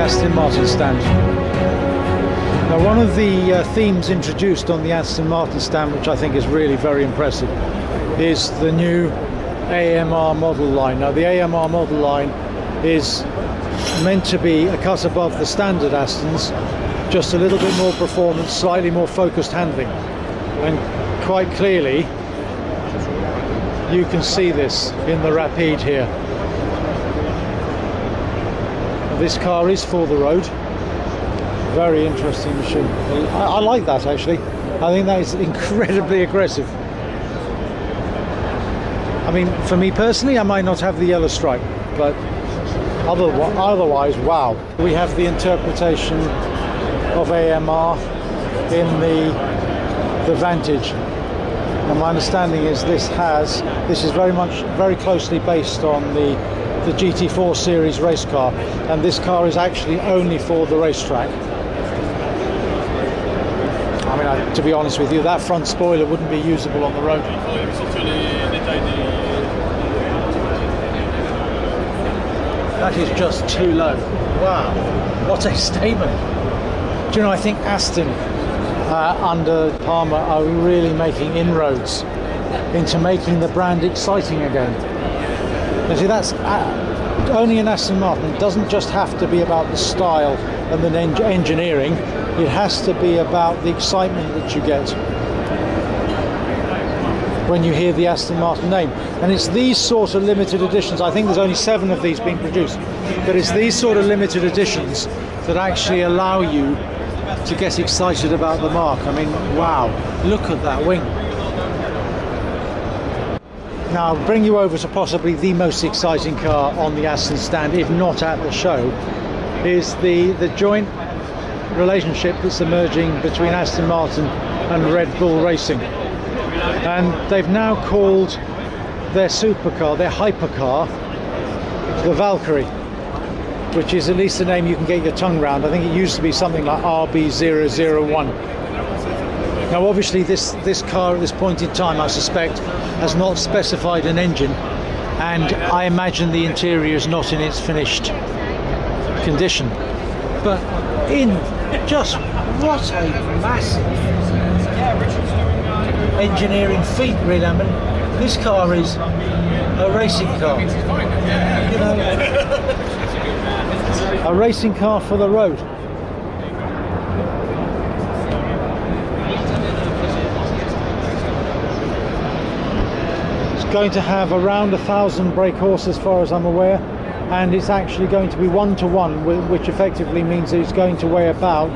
Aston Martin stand. Now, one of the themes introduced on the Aston Martin stand, which I think is really very impressive, is the new AMR model line. Now, the AMR model line is meant to be a cut above the standard Astons, just a little bit more performance, slightly more focused handling. And quite clearly, you can see this in the Rapide here. This car is for the road. Very interesting machine. I like that, actually. I think that is incredibly aggressive. I mean, for me personally, I might not have the yellow stripe, but otherwise, wow. We have the interpretation of AMR in the Vantage. And my understanding is this is very closely based on the GT4 series race car, and this car is actually only for the racetrack. I mean, to be honest with you, that front spoiler wouldn't be usable on the road. That is just too low. Wow, what a statement. Do you know, I think Aston under Palmer are really making inroads into making the brand exciting again. And see, that's only an Aston Martin. It doesn't just have to be about the style and the engineering. It has to be about the excitement that you get when you hear the Aston Martin name. And it's these sort of limited editions, I think there's only 7 of these being produced, but it's these sort of limited editions that actually allow you to get excited about the marque. I mean, wow, look at that wing. Now, I'll bring you over to possibly the most exciting car on the Aston stand, if not at the show, is the joint relationship that's emerging between Aston Martin and Red Bull Racing. And they've now called their supercar, their hypercar, the Valkyrie, which is at least a name you can get your tongue around. I think it used to be something like RB001. Now, obviously, this car at this point in time, I suspect, has not specified an engine, and I imagine the interior is not in its finished condition. But in just what a massive engineering feat, really. I mean, this car is a racing car. You know, a racing car for the road. It's going to have around 1,000 brake horse, as far as I'm aware, and it's actually going to be 1-to-1, which effectively means that it's going to weigh about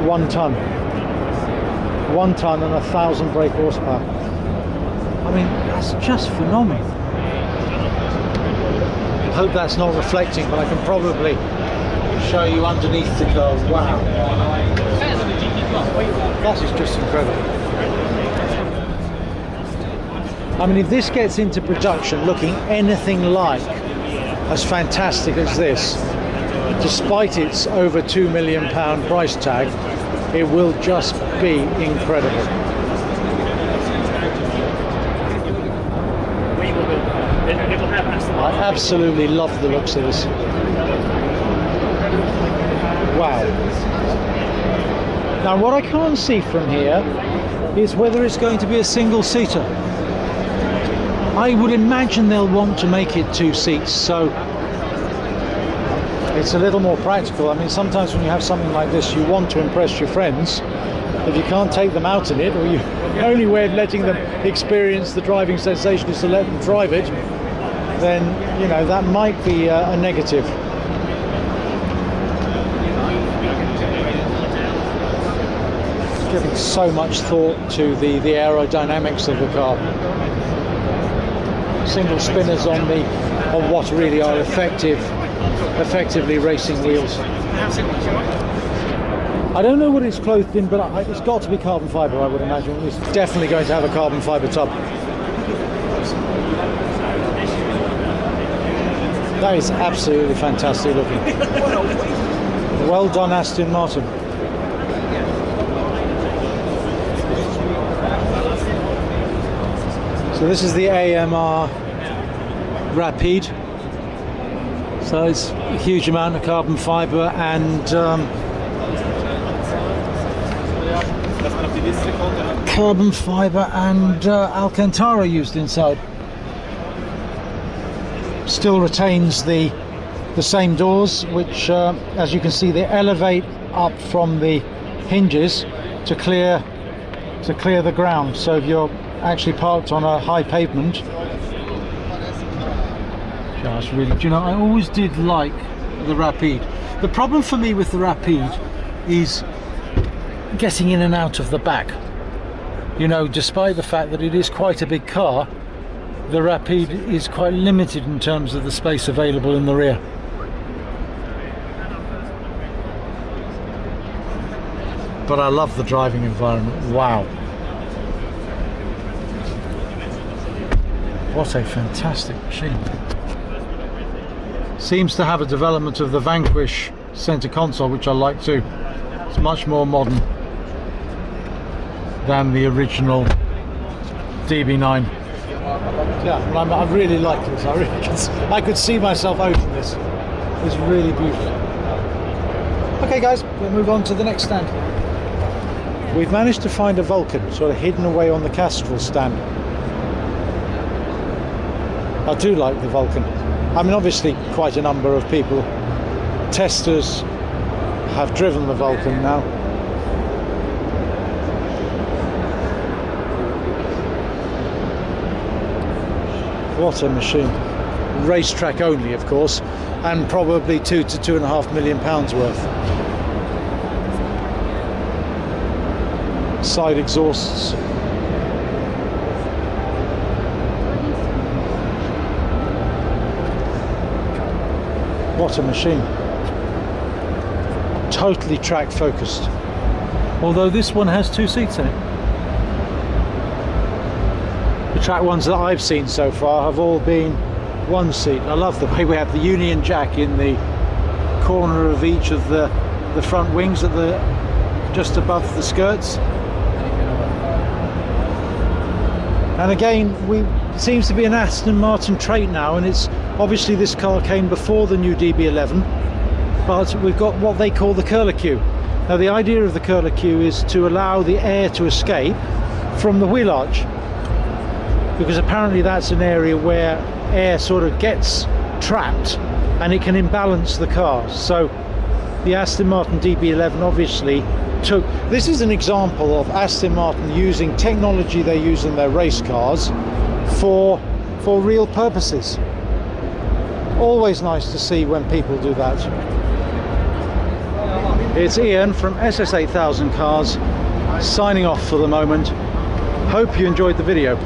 1 ton. 1 ton and 1,000 brake horsepower. I mean, that's just phenomenal. I hope that's not reflecting, but I can probably show you underneath the car. Wow. That is just incredible. I mean, if this gets into production looking anything like as fantastic as this, despite its over £2 million price tag, it will just be incredible. I absolutely love the looks of this. Wow. Now, what I can't see from here is whether it's going to be a single-seater. I would imagine they'll want to make it 2 seats, so it's a little more practical. I mean, sometimes when you have something like this, you want to impress your friends. If you can't take them out in it, or the only way of letting them experience the driving sensation is to let them drive it, then, you know, that might be a negative. Giving so much thought to the aerodynamics of the car. Single spinners on what really are effectively racing wheels. I don't know what it's clothed in, but it's got to be carbon fibre, I would imagine. It's definitely going to have a carbon fibre tub. That is absolutely fantastic looking. Well done, Aston Martin. So this is the AMR Rapide. So it's a huge amount of carbon fibre and Alcantara used inside. Still retains the same doors, which as you can see, they elevate up from the hinges to clear the ground. So if you're actually parked on a high pavement, just really, do you know, I always did like the Rapide. The problem for me with the Rapide is getting in and out of the back. You know, despite the fact that it is quite a big car, the Rapide is quite limited in terms of the space available in the rear. But I love the driving environment. Wow. What a fantastic machine. Seems to have a development of the Vanquish center console, which I like too. It's much more modern than the original DB9. Yeah, I really like this. I could see myself owning this. It's really beautiful. Okay guys, we'll move on to the next stand. We've managed to find a Vulcan sort of hidden away on the Castrol stand. I do like the Vulcan. I mean, obviously quite a number of people, testers, have driven the Vulcan now. What a machine. Racetrack only, of course, and probably £2 to £2.5 million worth. Side exhausts. What a machine. Totally track focused. Although this one has 2 seats in it. The track ones that I've seen so far have all been 1 seat. I love the way we have the Union Jack in the corner of each of the front wings at just above the skirts. And again, it seems to be an Aston Martin trait now, and it's obviously this car came before the new DB11, but we've got what they call the curlicue. Now the idea of the curlicue is to allow the air to escape from the wheel arch, because apparently that's an area where air sort of gets trapped and it can imbalance the car. So the Aston Martin DB11 obviously took, this is an example of Aston Martin using technology they use in their race cars for real purposes. Always nice to see when people do that. It's Ian from SS8000 Cars signing off for the moment. Hope you enjoyed the video.